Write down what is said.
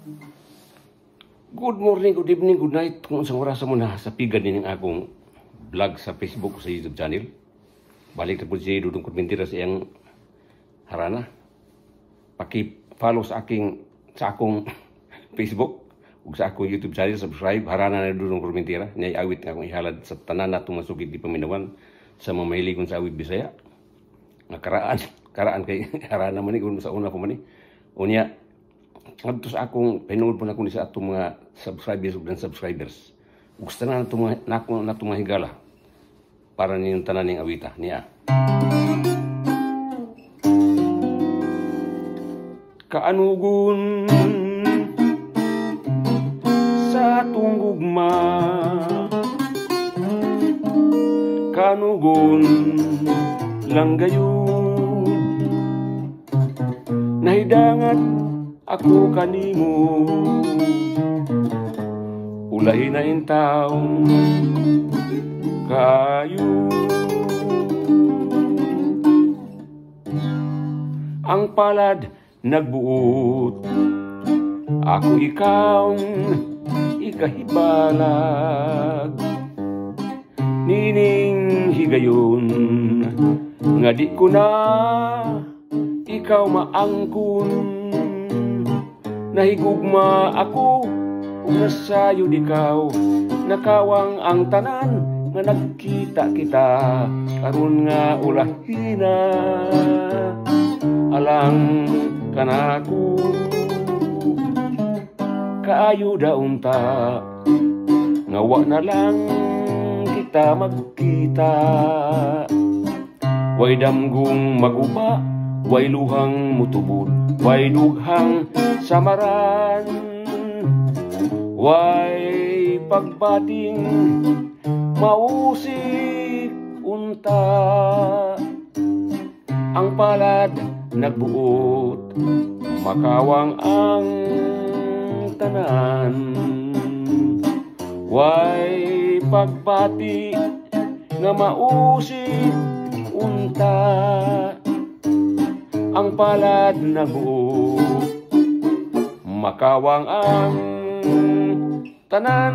Good morning, good evening, good night. Kung isang oras mo na sa pigan din ng akong vlog sa Facebook, sa YouTube channel. Balik na po si Dudong Kurmentira sa iyang harana. Paki-follow sa akong Facebook ug sa akong YouTube channel, subscribe. Harana na Dudong Kurmentira. Niyay awit nga akong ihalad sa tanan na tumasugid di paminawan sa mga mahiligon sa awit Bisaya. Karaan kay harana man ni kung sa una pa man ni. Unya, ngadto sa akong pinuod po na kundi sa atong mga subscribers. Gusto na itong mga higala para ninyong tanan ng awita niya. Kaanugon sa atong gugma, kaanugon lang gayon, nahidangat ako kanimo, ulay na in taong kayo. Ang palad nagbuot, ako ikawng ikahibalag, nining higayon, nga di ko na ikaw maangkon. Nahigugma ako, kung nasayod ikaw, nakawang ang tanan, nga nagkita kita, karon nga ulahina, alang kanako, kaayo daunta, nga wa na lang kita magkita, way damgong maguba, way luhang mutubod, way dughang samaran, way pagbating mausik unta. Ang palad nagbuot, makawang ang tanan, way pagbati nga mausik unta. Ang palad nagbuot, makawang ang tanan.